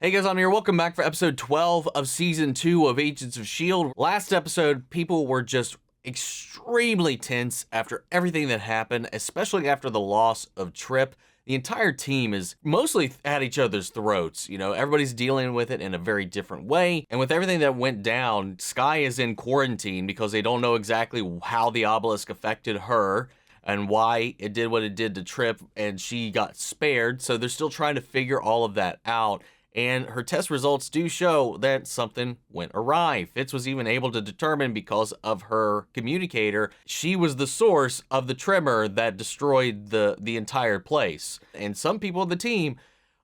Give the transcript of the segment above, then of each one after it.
Hey guys, I'm here. Welcome back for episode 12 of season 2 of Agents of S.H.I.E.L.D. Last episode, people were just extremely tense after everything that happened, especially after the loss of Trip. The entire team is mostly at each other's throats. You know, everybody's dealing with it in a very different way. And with everything that went down, Skye is in quarantine because they don't know exactly how the obelisk affected her and why it did what it did to Trip, and she got spared. So they're still trying to figure all of that out. And her test results do show that something went awry. Fitz was even able to determine, because of her communicator, she was the source of the tremor that destroyed the entire place. And some people on the team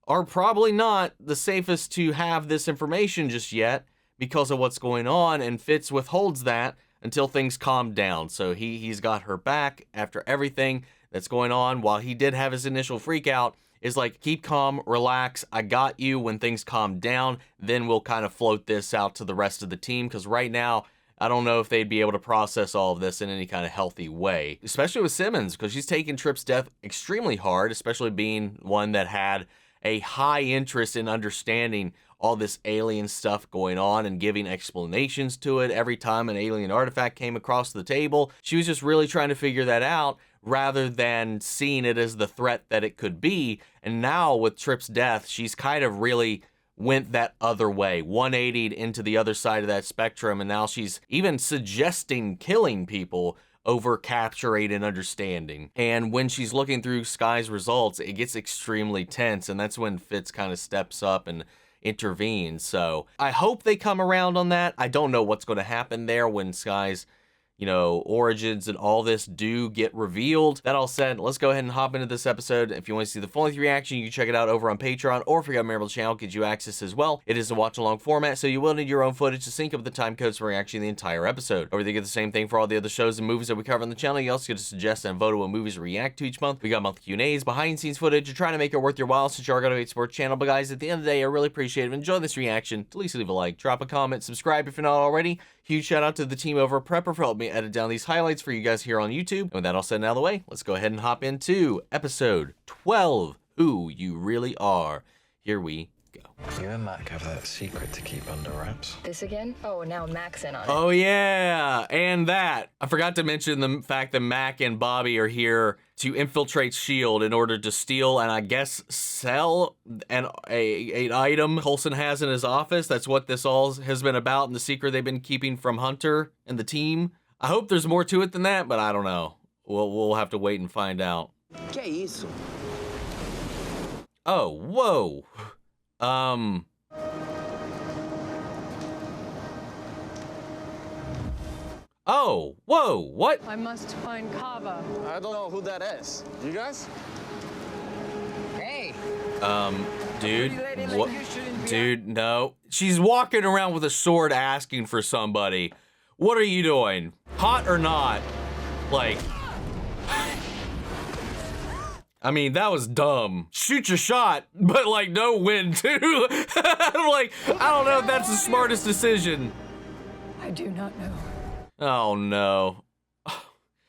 are probably not the safest to have this information just yet because of what's going on, and Fitz withholds that until things calm down. So he's got her back after everything that's going on. While he did have his initial freak out, is like, keep calm, relax, I got you. When things calm down, then we'll kind of float this out to the rest of the team, because right now, I don't know if they'd be able to process all of this in any kind of healthy way, especially with Simmons, because she's taken Trip's death extremely hard, especially being one that had a high interest in understanding all this alien stuff going on and giving explanations to it every time an alien artifact came across the table. She was just really trying to figure that out, rather than seeing it as the threat that it could be. And now with Trip's death, she's kind of really went that other way, 180'd into the other side of that spectrum, and now she's even suggesting killing people over capturing and understanding. And when she's looking through Skye's results, it gets extremely tense, and that's when Fitz kind of steps up and intervenes. So I hope they come around on that. I don't know what's going to happen there when Skye's origins and all this do get revealed. That all said, let's go ahead and hop into this episode. If you want to see the full length reaction, you can check it out over on Patreon, or if you got a member of the channel, it gives you access as well. It is a watch-along format, so you will need your own footage to sync up the time codes for reaction the entire episode. Over there, you get the same thing for all the other shows and movies that we cover on the channel. You also get to suggest and vote on what movies we react to each month. We got monthly Q&As, behind-the-scenes footage. You're trying to make it worth your while since you are going to support the channel. But guys, at the end of the day, I really appreciate it. If you enjoy this reaction, please leave a like, drop a comment, subscribe if you're not already. Huge shout out to the team over at Prepper for helping me edit down these highlights for you guys here on YouTube. And with that all said and out of the way, let's go ahead and hop into episode 12, Who You Really Are. Here we go. You and Mack have that secret to keep under wraps. This again? Oh, now Mack's in on it. Oh yeah, and that. I forgot to mention the fact that Mack and Bobbi are here to infiltrate S.H.I.E.L.D. in order to steal and I guess sell an item Coulson has in his office. That's what this all has been about, and the secret they've been keeping from Hunter and the team. I hope there's more to it than that, but I don't know. We'll have to wait and find out. ¿Qué hizo? Oh, whoa. Oh, whoa, what? I must find Kava. I don't know who that is. You guys? Hey! Dude, what? Dude, no. She's walking around with a sword asking for somebody. What are you doing? Hot or not? Like, I mean, that was dumb. Shoot your shot, but like no win too. I'm like, I don't know if that's the smartest decision. I do not know. Oh no.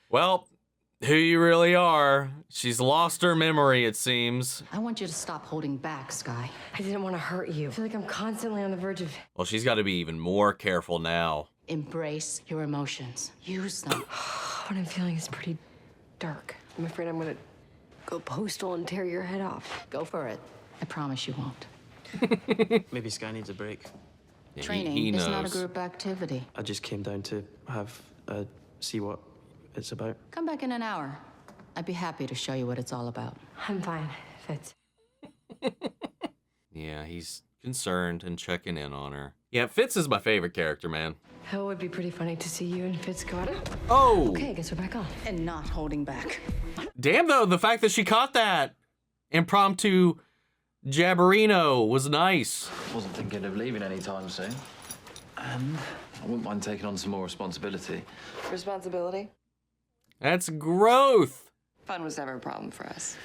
Well, who you really are. She's lost her memory, it seems. I want you to stop holding back, Skye. I didn't want to hurt you. I feel like I'm constantly on the verge of... Well, she's got to be even more careful now. Embrace your emotions. Use them. What I'm feeling is pretty dark. I'm afraid I'm gonna go postal and tear your head off. Go for it. I promise you won't. Maybe Skye needs a break. Yeah, Training he is not a knows. group activity. I just came down to see what it's about. Come back in an hour. I'd be happy to show you what it's all about. I'm fine, Fitz. Yeah, he's concerned and checking in on her. Yeah, Fitz is my favorite character, man. It would be pretty funny to see you and Fitz go at it. Oh! Okay, I guess we're back on. And not holding back. Damn, though, the fact that she caught that impromptu jabberino was nice. Wasn't thinking of leaving anytime soon. And I wouldn't mind taking on some more responsibility. Responsibility? That's growth. Fun was never a problem for us.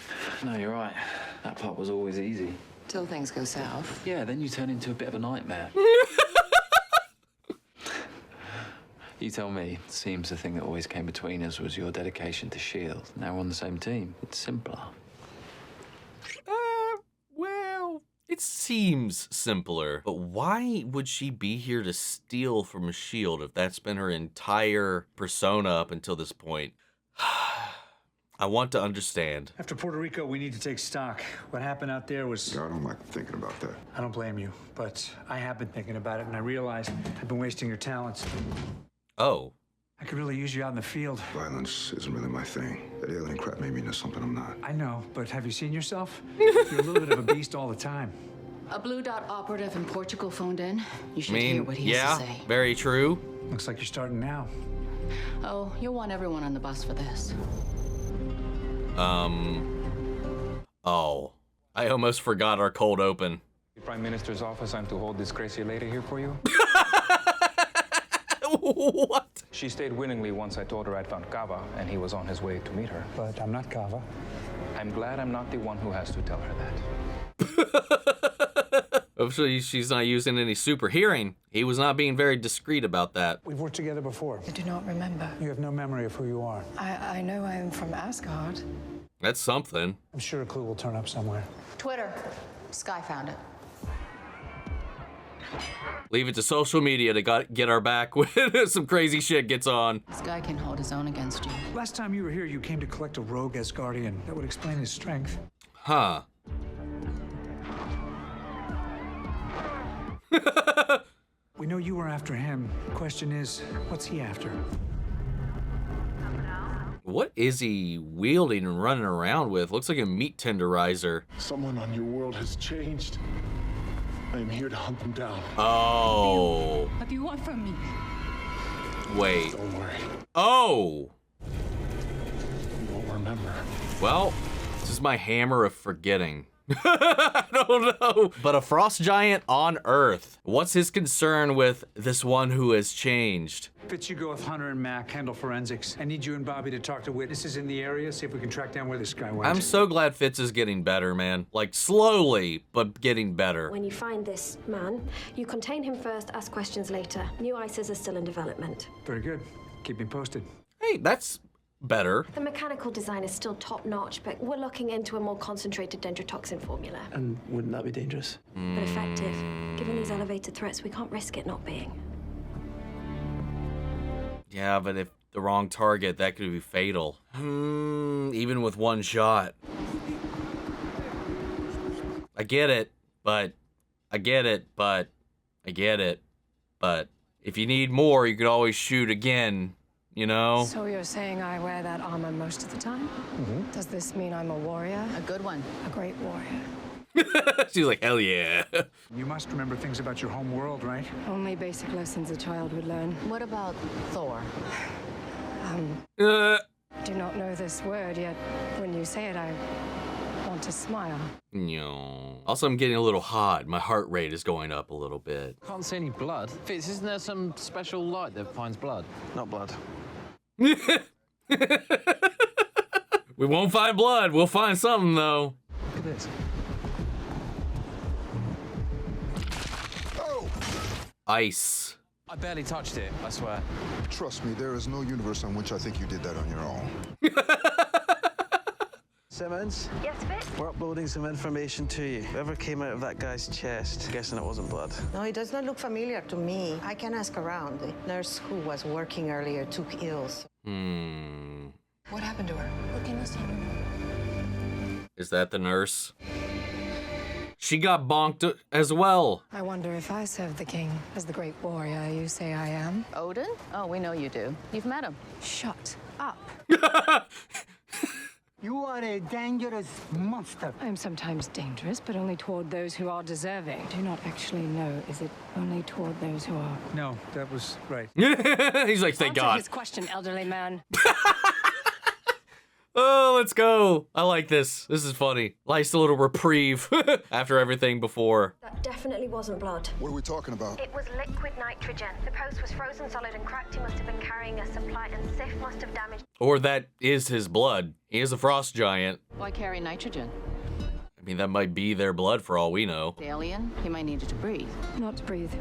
No, you're right. That part was always easy. Till things go south. Yeah, then you turn into a bit of a nightmare. You tell me. It seems the thing that always came between us was your dedication to S.H.I.E.L.D. Now we're on the same team. It's simpler. Well, It seems simpler, but why would she be here to steal from S.H.I.E.L.D. if that's been her entire persona up until this point? I want to understand. After Puerto Rico, we need to take stock. What happened out there was... I don't like thinking about that. I don't blame you, but I have been thinking about it, and I realized I've been wasting your talents. Oh. I could really use you out in the field. Violence isn't really my thing. That alien crap made me into something I'm not. I know, but have you seen yourself? You're a little bit of a beast all the time. A Blue Dot operative in Portugal phoned in. You should hear what he has to say. Very true. Looks like you're starting now. Oh, you'll want everyone on the bus for this. Oh. I almost forgot our cold open. The Prime Minister's office, I'm to hold this crazy lady here for you. What? She stayed willingly once I told her I'd found Kava, and he was on his way to meet her. But I'm not Kava. I'm glad I'm not the one who has to tell her that. Hopefully she's not using any super hearing. He was not being very discreet about that. We've worked together before. I do not remember. You have no memory of who you are. I know I am from Asgard. That's something. I'm sure a clue will turn up somewhere. Twitter. Skye found it. Leave it to social media to get our back when some crazy shit gets on. Skye can hold his own against you. Last time you were here, you came to collect a rogue Asgardian. That would explain his strength. Huh. We know you were after him. Question is, what's he after? What is he wielding and running around with? Looks like a meat tenderizer. Someone on your world has changed. I am here to hunt them down. Oh. What do you want from me? Wait. Don't worry. Oh. You won't remember. Well, this is my hammer of forgetting. I don't know. But a frost giant on Earth. What's his concern with this one who has changed? Fitz, you go with Hunter and Mack, handle forensics. I need you and Bobbi to talk to witnesses in the area, see if we can track down where this guy went. I'm so glad Fitz is getting better, man. Like, slowly, but getting better. When you find this man, you contain him first, ask questions later. New ISIS are still in development. Very good. Keep me posted. Hey, that's better. The mechanical design is still top-notch, but we're looking into a more concentrated dendrotoxin formula. And wouldn't that be dangerous? But effective. Given these elevated threats, we can't risk it not being. Yeah, but if the wrong target, that could be fatal. Even with one shot. I get it, but if you need more, you could always shoot again, you know? So you're saying I wear that armor most of the time? Mm-hmm. Does this mean I'm a warrior? A good one. A great warrior. She's like, hell yeah. You must remember things about your home world, right? Only basic lessons a child would learn. What about Thor? Do not know this word, yet when you say it, I want to smile. No. Also, I'm getting a little hot. My heart rate is going up a little bit. Can't see any blood. Fitz, isn't there some special light that finds blood? Not blood. We won't find blood. We'll find something, though. Look at this. Ice. I barely touched it, I swear. Trust me, there is no universe on which I think you did that on your own. Simmons? Yes, Fitz? We're uploading some information to you. Whoever came out of that guy's chest, guessing it wasn't blood. No, it does not look familiar to me. I can ask around. The nurse who was working earlier took ill. What happened to her? Look in the sun. Is that the nurse? She got bonked as well. I wonder if I serve the king as the great warrior you say I am. Odin? Oh, we know you do. You've met him. Shut up. You are a dangerous monster. I am sometimes dangerous, but only toward those who are deserving. I do not actually know. Is it only toward those who are? No, that was right. He's like, thank Answer God. his question, elderly man. Oh, let's go. I like this. This is funny. Nice little reprieve after everything before. That definitely wasn't blood. What are we talking about? It was liquid nitrogen. The post was frozen solid and cracked. He must have been carrying a supply, and Sif must have damaged. Or that is his blood. He is a frost giant. Why carry nitrogen? I mean, that might be their blood for all we know. The alien? He might need it to breathe. Not to breathe.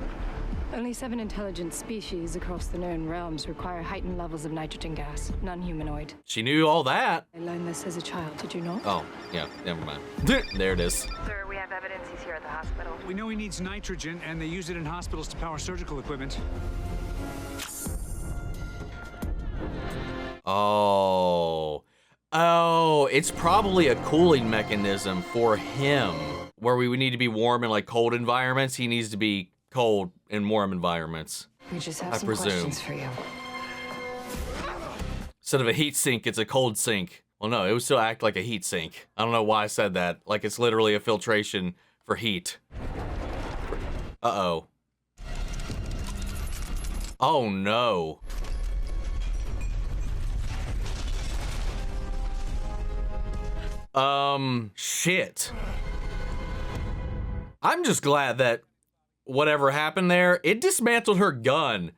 Only 7 intelligent species across the known realms require heightened levels of nitrogen gas, non-humanoid. She knew all that. I learned this as a child, did you not? Oh, yeah, never mind. There it is. Sir, we have evidence he's here at the hospital. We know he needs nitrogen, and they use it in hospitals to power surgical equipment. Oh, it's probably a cooling mechanism for him. Where we would need to be warm in like cold environments, he needs to be cold in warm environments. We just have I some presume. questions for you. Instead of a heat sink, it's a cold sink. Well, no, it would still act like a heat sink. I don't know why I said that. Like it's literally a filtration for heat. Uh-oh. Oh, no. Shit. I'm just glad that whatever happened there, it dismantled her gun.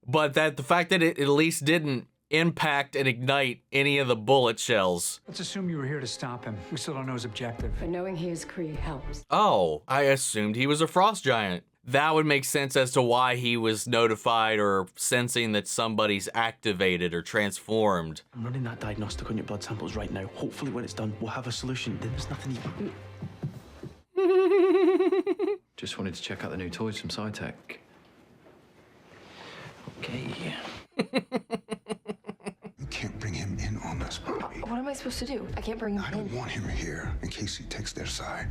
But that the fact that it at least didn't impact and ignite any of the bullet shells. Let's assume you were here to stop him. We still don't know his objective. But knowing he is Kree helps. Oh, I assumed he was a frost giant. That would make sense as to why he was notified or sensing that somebody's activated or transformed. I'm running that diagnostic on your blood samples right now. Hopefully when it's done, we'll have a solution. There's nothing you... Just wanted to check out the new toys from SciTech. Okay. You can't bring him in on this, Bobbi. What am I supposed to do? I can't bring him in. I don't want him here in case he takes their side.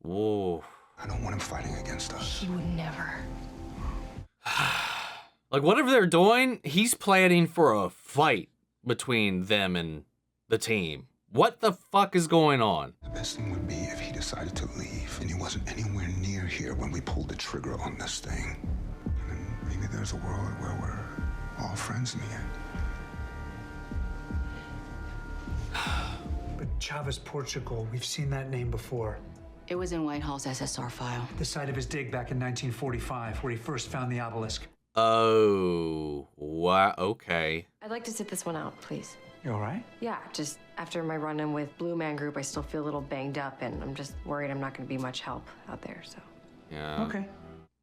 Whoa. I don't want him fighting against us. He would never. Like, whatever they're doing, he's planning for a fight between them and the team. What the fuck is going on? The best thing would be if he decided to leave and he wasn't anywhere near here when we pulled the trigger on this thing. And then maybe there's a world where we're all friends in the end. But Chavez, Portugal, we've seen that name before. It was in Whitehall's SSR file. The site of his dig back in 1945, where he first found the obelisk. Oh, wow, okay. I'd like to sit this one out, please. You all right? Yeah, just after my run-in with Blue Man Group, I still feel a little banged up, and I'm just worried I'm not going to be much help out there, so. Yeah. Okay.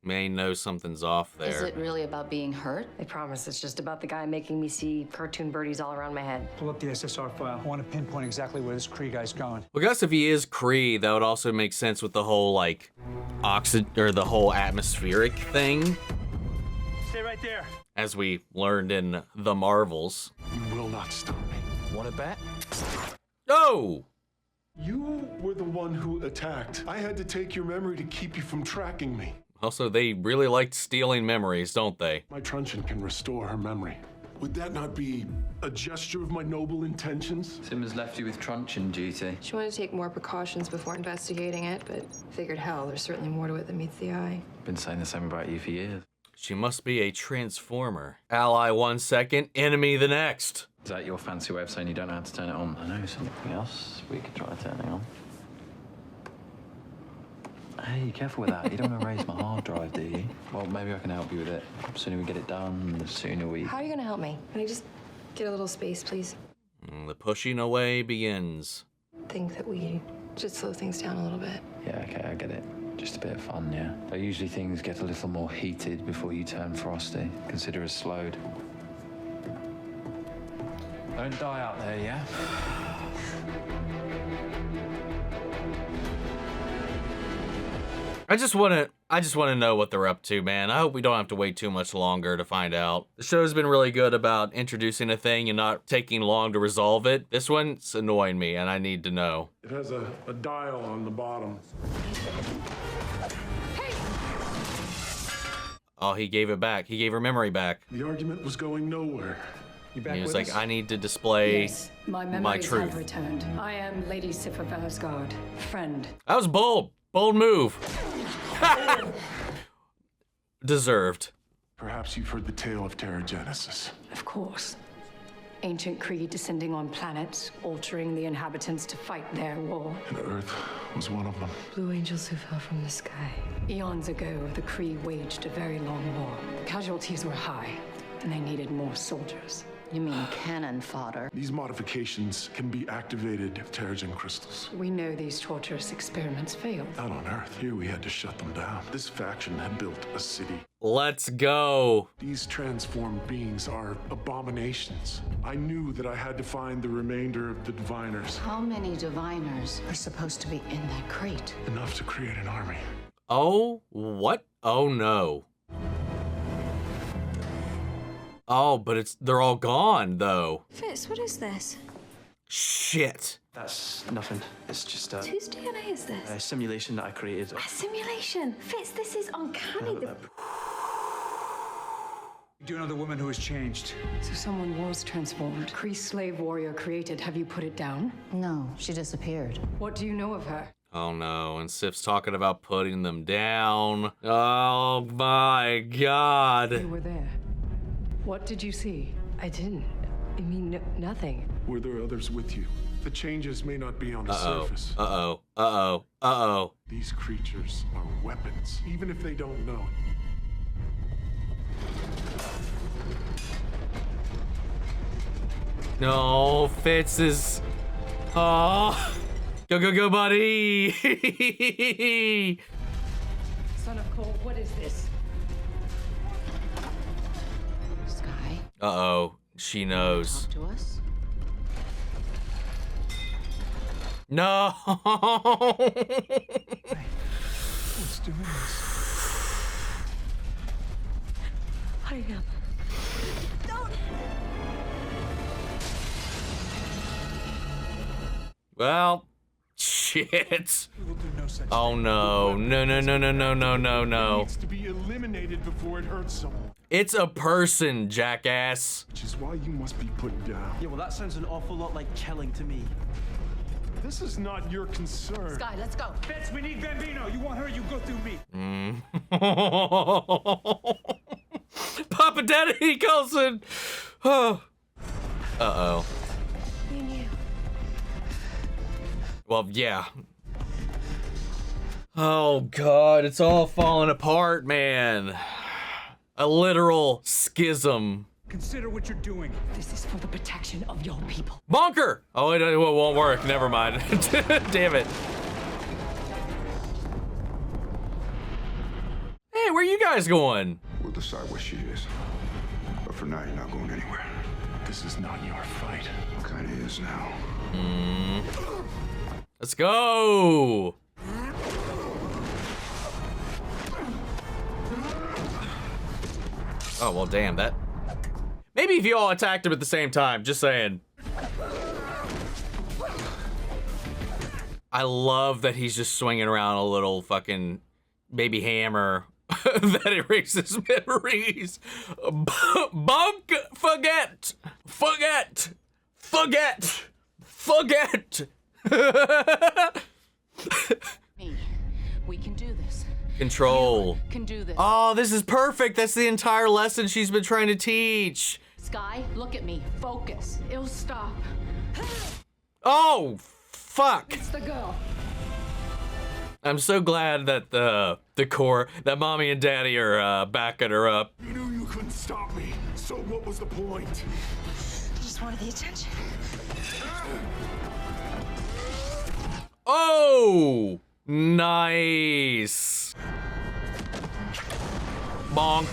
May know something's off there. Is it really about being hurt? I promise it's just about the guy making me see cartoon birdies all around my head. Pull up the SSR file. I want to pinpoint exactly where this Kree guy's going. Well, I guess if he is Kree, that would also make sense with the whole, like, or the whole atmospheric thing. Stay right there. As we learned in The Marvels. You will not stop me. Want to bet? No! You were the one who attacked. I had to take your memory to keep you from tracking me. Also, they really liked stealing memories, don't they? My truncheon can restore her memory. Would that not be a gesture of my noble intentions? Simmons left you with truncheon duty. She wanted to take more precautions before investigating it, but figured, hell, there's certainly more to it than meets the eye. Been saying the same about you for years. She must be a transformer. Ally 1 second, enemy the next. Is that your fancy way of saying you don't know how to turn it on? I know something else we could try turning on. Hey, careful with that. You don't want to raise my hard drive, do you? Well, maybe I can help you with it. The sooner we get it done, the sooner we... How are you gonna help me? Can I just get a little space, please? The pushing away begins. Think that we should slow things down a little bit. Yeah, okay, I get it. Just a bit of fun, yeah. But usually things get a little more heated before you turn frosty. Consider us slowed. Don't die out there, yeah? I just want to know what they're up to, man. I hope we don't have to wait too much longer to find out. The show's been really good about introducing a thing and not taking long to resolve it. This one's annoying me, and I need to know. It has a dial on the bottom. Hey! Oh, he gave it back. He gave her memory back. The argument was going nowhere. You back He was with like, us? I need to display Yes, my my memories truth. have returned. I am Lady Sif of Asgard, friend. That was bold. Bold move. Deserved. Perhaps you've heard the tale of Terragenesis. Of course. Ancient Kree descending on planets, altering the inhabitants to fight their war. And Earth was one of them. Blue angels who fell from the sky. Eons ago, the Kree waged a very long war. Casualties were high, and they needed more soldiers. You mean cannon fodder? These modifications can be activated with Terrigen crystals. We know these torturous experiments failed. Not on Earth. Here we had to shut them down. This faction had built a city. Let's go. These transformed beings are abominations. I knew that I had to find the remainder of the diviners. How many diviners are supposed to be in that crate? Enough to create an army. Oh, what? Oh no. Oh, but they're all gone though. Fitz, what is this? Shit. That's nothing. It's just a Whose DNA is this? simulation that I created. A simulation. Fitz, this is uncanny. Do you know the woman who has changed? So someone was transformed. Kree slave warrior created. Have you put it down? No, she disappeared. What do you know of her? Oh no, and Sif's talking about putting them down. Oh my god. You were there. What did you see? I didn't. I mean, nothing. Were there others with you? The changes may not be on the surface. Uh-oh. These creatures are weapons, even if they don't know it. No, Fitz is... Oh. Go, buddy. Son of Cole, what is this? Skye? Uh-oh. She knows. Talk to us? No. What's doing this? I am. Don't. Well, shit. We will do no such Oh thing. no. No. It needs to be eliminated before it hurts someone. It's a person, jackass. Which is why you must be put down. Yeah, well, that sounds an awful lot like killing to me. This is not your concern. Skye, let's go. Fitz, we need Bambino. You want her, you go through me. Papa Daddy Coulson. Oh. Uh-oh. You knew. Well, yeah. Oh, God. It's all falling apart, man. A literal schism. Consider what you're doing. This is for the protection of your people. Bonker! Oh, it won't work. Never mind. Damn it. Hey, where you guys going? We'll decide where she is. But for now, you're not going anywhere. This is not your fight. Kinda is now. Let's go! Oh, well, damn, that... Maybe if you all attacked him at the same time, just saying. I love that he's just swinging around a little fucking baby hammer that erases memories. Bunk, forget. Me. We can do this. Control. You can do this. Oh, this is perfect. That's the entire lesson she's been trying to teach. Skye, look at me. Focus. It'll stop. Oh, fuck. It's the girl. I'm so glad that the core, that mommy and daddy are backing her up. You knew you couldn't stop me. So what was the point? I just wanted the attention. Oh, nice. Bonk.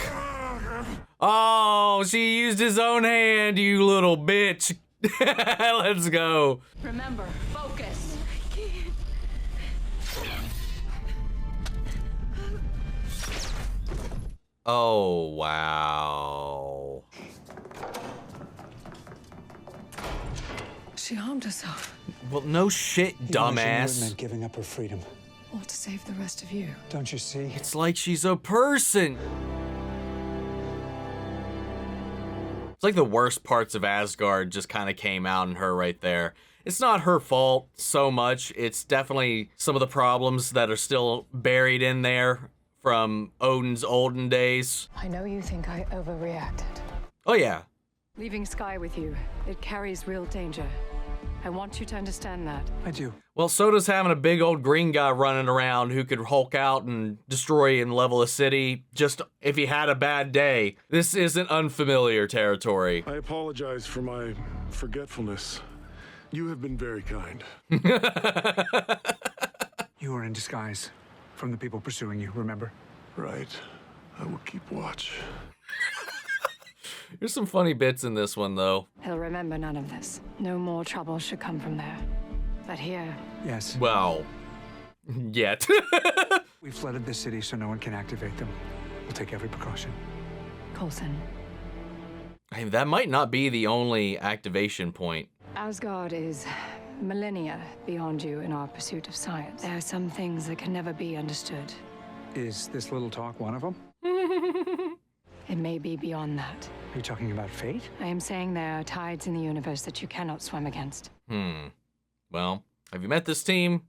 Oh, she used his own hand, you little bitch. Let's go. Remember, focus. Oh, wow. She harmed herself. Well, no shit, dumbass. Meant giving up her freedom. Or to save the rest of you. Don't you see? It's like she's a person. It's like the worst parts of Asgard just kind of came out in her right there. It's not her fault so much. It's definitely some of the problems that are still buried in there from Odin's olden days. I know you think I overreacted. Oh, yeah. Leaving Skye with you, it carries real danger. I want you to understand that. I do. Well, so does having a big old green guy running around who could Hulk out and destroy and level a city just if he had a bad day. This isn't unfamiliar territory. I apologize for my forgetfulness. You have been very kind. You were in disguise from the people pursuing you, remember? Right. I will keep watch. There's some funny bits in this one, though. He'll remember none of this. No more trouble should come from there. But here... Yes. Well, yet. We've flooded the city so no one can activate them. We'll take every precaution. Coulson. Hey, that might not be the only activation point. Asgard is millennia beyond you in our pursuit of science. There are some things that can never be understood. Is this little talk one of them? It may be beyond that. Are you talking about fate? I am saying there are tides in the universe that you cannot swim against. Well, have you met this team?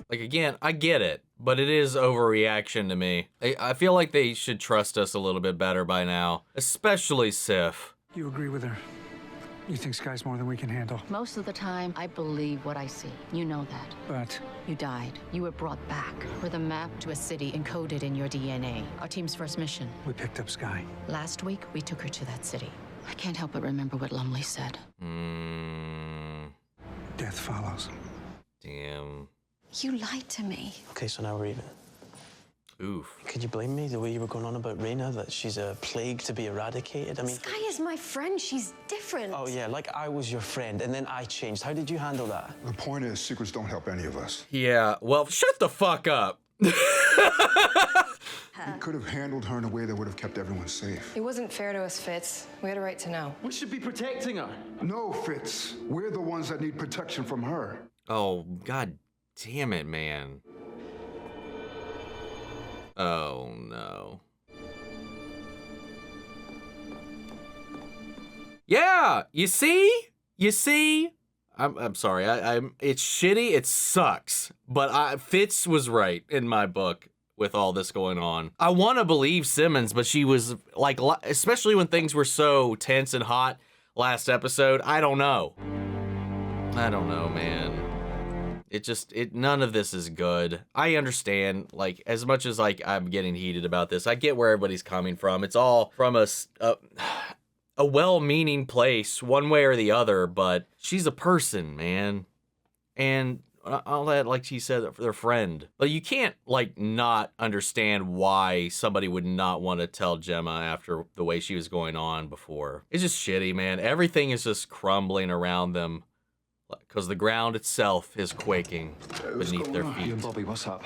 Like, again, I get it, but it is overreaction to me. I feel like they should trust us a little bit better by now, especially Sif. You agree with her? You think Skye's more than we can handle? Most of the time, I believe what I see. You know that. But... You died. You were brought back with a map to a city encoded in your DNA. Our team's first mission. We picked up Skye. Last week, we took her to that city. I can't help but remember what Lumley said. Death follows. Damn. You lied to me. Okay, so now we're even. Oof. Could you blame me the way you were going on about Reyna, that she's a plague to be eradicated? I mean... Skye is my friend. She's different. Oh, yeah, like I was your friend, and then I changed. How did you handle that? The point is, secrets don't help any of us. Yeah, well, shut the fuck up. We could have handled her in a way that would have kept everyone safe. It wasn't fair to us, Fitz. We had a right to know. We should be protecting her. No, Fitz. We're the ones that need protection from her. Oh, god damn it, man. Oh, no. Yeah, you see? You see? I'm sorry. It's shitty. It sucks. But Fitz was right in my book with all this going on. I want to believe Simmons, but she was like, especially when things were so tense and hot last episode. I don't know. I don't know, man. None of this is good. I understand, like, as much as, like, I'm getting heated about this, I get where everybody's coming from. It's all from a well-meaning place, one way or the other, but she's a person, man. And all that, like she said, their friend. Like, you can't, like, not understand why somebody would not want to tell Jemma after the way she was going on before. It's just shitty, man. Everything is just crumbling around them. Because the ground itself is quaking beneath their feet. You and Bobbi, what's up?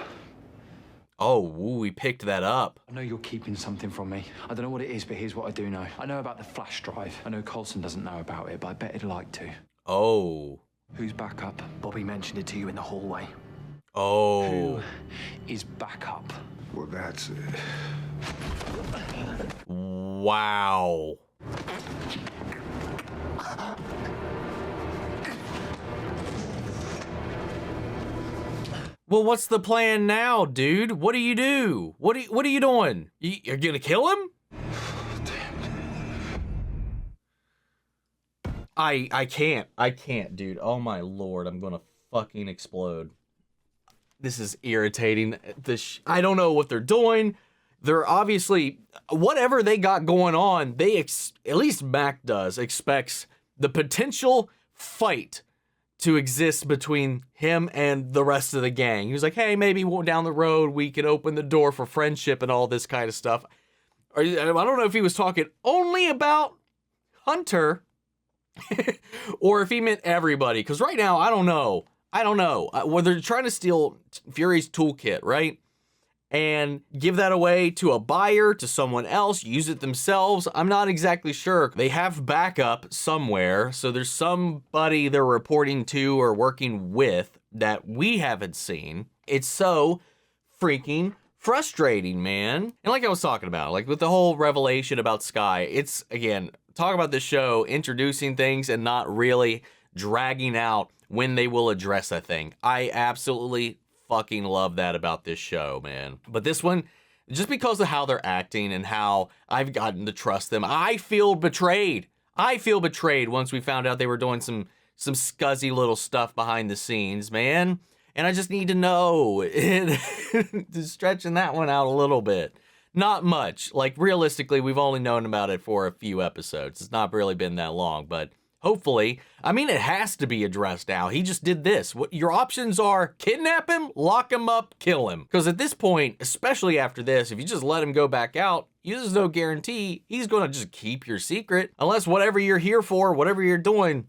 Oh, we picked that up. I know you're keeping something from me. I don't know what it is, but here's what I do know. I know about the flash drive. I know Coulson doesn't know about it, but I bet he'd like to. Oh. Who's backup? Bobbi mentioned it to you in the hallway. Oh. Who is backup? Well, that's it. Wow. Well, what's the plan now, dude? What do you do? What are you doing? You're gonna kill him? I can't, dude. Oh my lord, I'm gonna fucking explode. This is irritating. I don't know what they're doing. They're obviously, whatever they got going on, at least Mack does, expects the potential fight to exist between him and the rest of the gang. He was like, hey, maybe down the road we can open the door for friendship and all this kind of stuff. I don't know if he was talking only about Hunter or if he meant everybody. Because right now, I don't know. Well, they're trying to steal Fury's toolkit, right? And give that away to a buyer, to someone else, use it themselves. I'm not exactly sure. They have backup somewhere, so there's somebody they're reporting to or working with that we haven't seen. It's so freaking frustrating, man. And like I was talking about, like with the whole revelation about Skye, it's, again, talk about this show, introducing things and not really dragging out when they will address a thing. I absolutely fucking love that about this show, man. But this one, just because of how they're acting and how I've gotten to trust them, I feel betrayed. I feel betrayed once we found out they were doing some scuzzy little stuff behind the scenes, man. And I just need to know. Just stretching that one out a little bit. Not much. Like, realistically, we've only known about it for a few episodes. It's not really been that long, but hopefully, I mean, it has to be addressed now. He just did this. What your options are: kidnap him, lock him up, kill him. Because at this point, especially after this, if you just let him go back out, there's no guarantee he's going to just keep your secret. Unless whatever you're here for, whatever you're doing,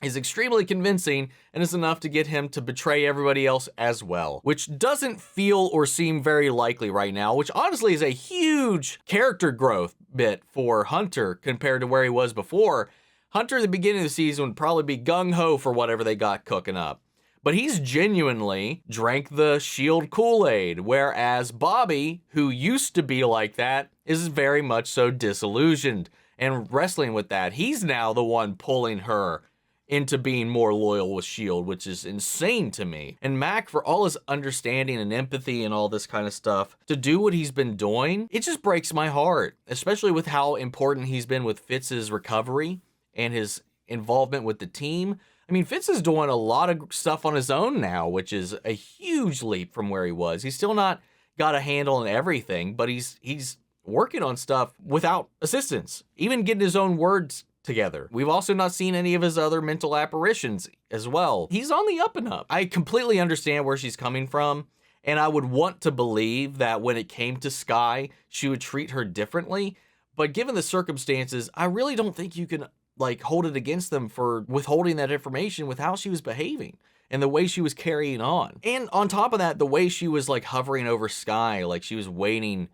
is extremely convincing and is enough to get him to betray everybody else as well, which doesn't feel or seem very likely right now, which honestly is a huge character growth bit for Hunter compared to where he was before. Hunter at the beginning of the season would probably be gung-ho for whatever they got cooking up, but he's genuinely drank the S.H.I.E.L.D. Kool-Aid, whereas Bobbi, who used to be like that, is very much so disillusioned and wrestling with that. He's now the one pulling her into being more loyal with S.H.I.E.L.D., which is insane to me. And Mack, for all his understanding and empathy and all this kind of stuff, to do what he's been doing, it just breaks my heart, especially with how important he's been with Fitz's recovery and his involvement with the team. I mean, Fitz is doing a lot of stuff on his own now, which is a huge leap from where he was. He's still not got a handle on everything, but he's working on stuff without assistance, even getting his own words together. We've also not seen any of his other mental apparitions as well. He's on the up and up. I completely understand where she's coming from, and I would want to believe that when it came to Skye, she would treat her differently, but given the circumstances, I really don't think you can like hold it against them for withholding that information with how she was behaving and the way she was carrying on. And on top of that, the way she was like hovering over Skye, like she was waiting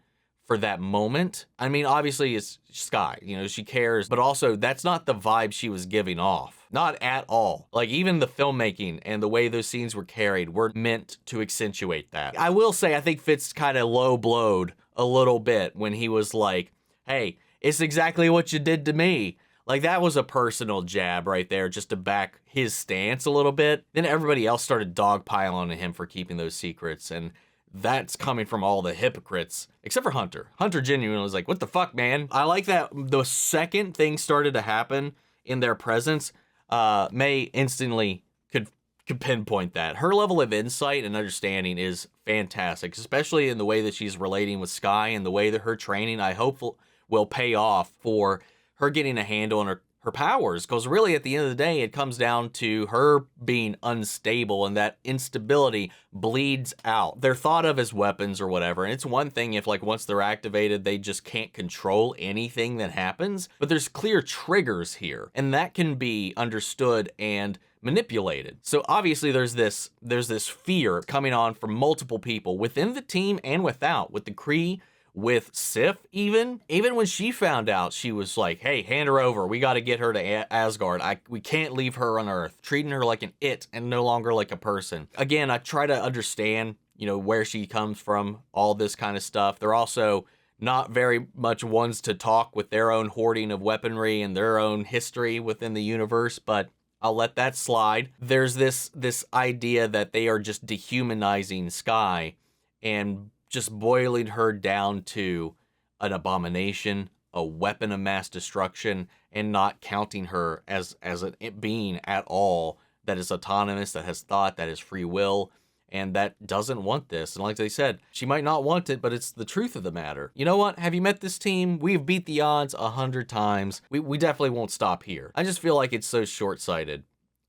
for that moment. I mean, obviously it's Skye, you know, she cares, but also that's not the vibe she was giving off. Not at all. Like, even the filmmaking and the way those scenes were carried were meant to accentuate that. I will say, I think Fitz kind of low-blowed a little bit when he was like, hey, it's exactly what you did to me. Like, that was a personal jab right there just to back his stance a little bit. Then everybody else started dogpiling on him for keeping those secrets, and that's coming from all the hypocrites, except for Hunter. Hunter genuinely was like, what the fuck, man? I like that the second things started to happen in their presence, May instantly could pinpoint that. Her level of insight and understanding is fantastic, especially in the way that she's relating with Skye and the way that her training, I hope, will pay off for her getting a handle on her powers, because really at the end of the day it comes down to her being unstable, and that instability bleeds out. They're thought of as weapons or whatever, and it's one thing if like once they're activated they just can't control anything that happens, but there's clear triggers here, and that can be understood and manipulated. So obviously there's this fear coming on from multiple people within the team and without, with the Kree, with Sif even when she found out, she was like, hey, hand her over. We got to get her to Asgard. We can't leave her on Earth, treating her like an it and no longer like a person. Again, I try to understand, you know, where she comes from, all this kind of stuff. They're also not very much ones to talk with their own hoarding of weaponry and their own history within the universe, but I'll let that slide. There's this idea that they are just dehumanizing Skye and just boiling her down to an abomination, a weapon of mass destruction, and not counting her as a being at all that is autonomous, that has thought, that has free will, and that doesn't want this. And like they said, she might not want it, but it's the truth of the matter. You know what? Have you met this team? We've beat the odds 100 times. We definitely won't stop here. I just feel like it's so short-sighted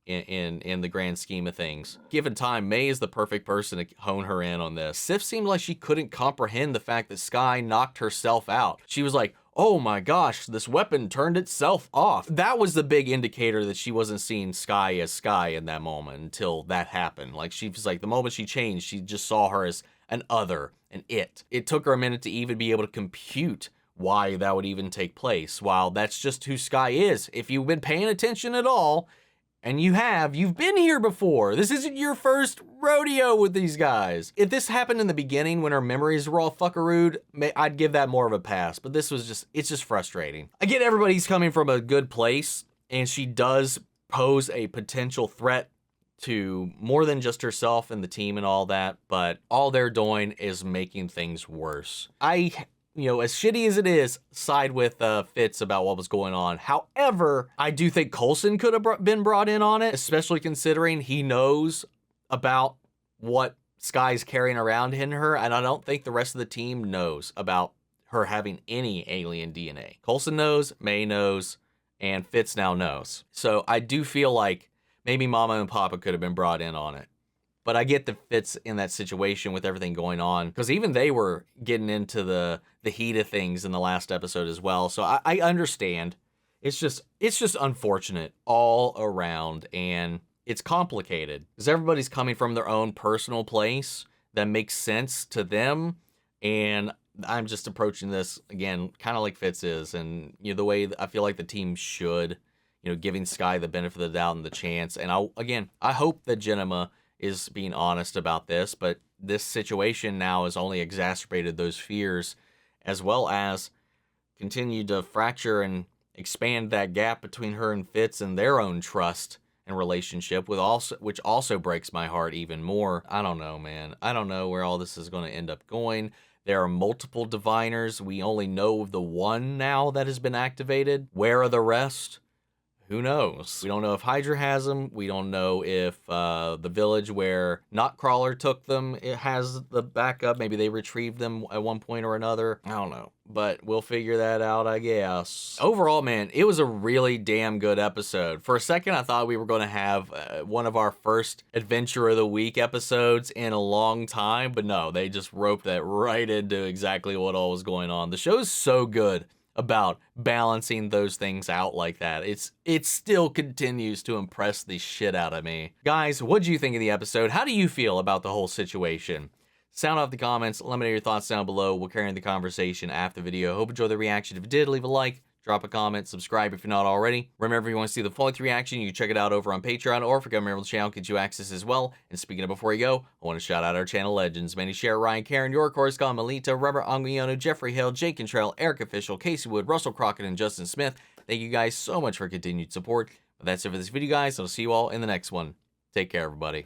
in the grand scheme of things. Given time, May is the perfect person to hone her in on this. Sif seemed like she couldn't comprehend the fact that Skye knocked herself out. She was like, oh my gosh, this weapon turned itself off. That was the big indicator that she wasn't seeing Skye as Skye in that moment until that happened. Like, she was like, the moment she changed, she just saw her as an other, an it. It took her a minute to even be able to compute why that would even take place. While that's just who Skye is. If you've been paying attention at all, and you've been here before. This isn't your first rodeo with these guys. If this happened in the beginning when her memories were all fuckarooed, I'd give that more of a pass. But this was it's just frustrating. I get everybody's coming from a good place, and she does pose a potential threat to more than just herself and the team and all that, but all they're doing is making things worse. I you know, as shitty as it is, side with Fitz about what was going on. However, I do think Coulson could have been brought in on it, especially considering he knows about what Skye's carrying around in her, and I don't think the rest of the team knows about her having any alien DNA. Coulson knows, May knows, and Fitz now knows. So I do feel like maybe Mama and Papa could have been brought in on it. But I get the Fitz in that situation with everything going on, because even they were getting into the heat of things in the last episode as well. So I understand. It's just unfortunate all around, and it's complicated because everybody's coming from their own personal place that makes sense to them, and I'm just approaching this again kind of like Fitz is, and you know, the way I feel like the team should, you know, giving Skye the benefit of the doubt and the chance. And I hope that Jemma is being honest about this, but this situation now has only exacerbated those fears, as well as continued to fracture and expand that gap between her and Fitz and their own trust and relationship, which also breaks my heart even more. I don't know, man. I don't know where all this is going to end up going. There are multiple diviners. We only know of the one now that has been activated. Where are the rest? Who knows? We don't know if Hydra has them. We don't know if the village where Notcrawler took them, it has the backup. Maybe they retrieved them at one point or another. I don't know. But we'll figure that out, I guess. Overall, man, it was a really damn good episode. For a second, I thought we were going to have one of our first Adventure of the Week episodes in a long time. But no, they just roped that right into exactly what all was going on. The show's so good about balancing those things out like that. It still continues to impress the shit out of me. Guys, what do you think of the episode? How do you feel about the whole situation? Sound off the comments. Let me know your thoughts down below. We'll carry on the conversation after the video. Hope you enjoyed the reaction. If you did, leave a like, drop a comment, subscribe if you're not already. Remember, if you want to see the full length reaction, you can check it out over on Patreon, or if you become a member of the channel, get you access as well. And speaking of before you go, I want to shout out our channel legends: Manny, Share, Ryan, Karen, York, Coruscant, Melinda, Robert Anguiano, Jeffrey Hale, Jake Cantrell, Eric Official, Casey Wood, Russell Crockett, and Justin Smith. Thank you guys so much for continued support. But that's it for this video, guys. I'll see you all in the next one. Take care, everybody.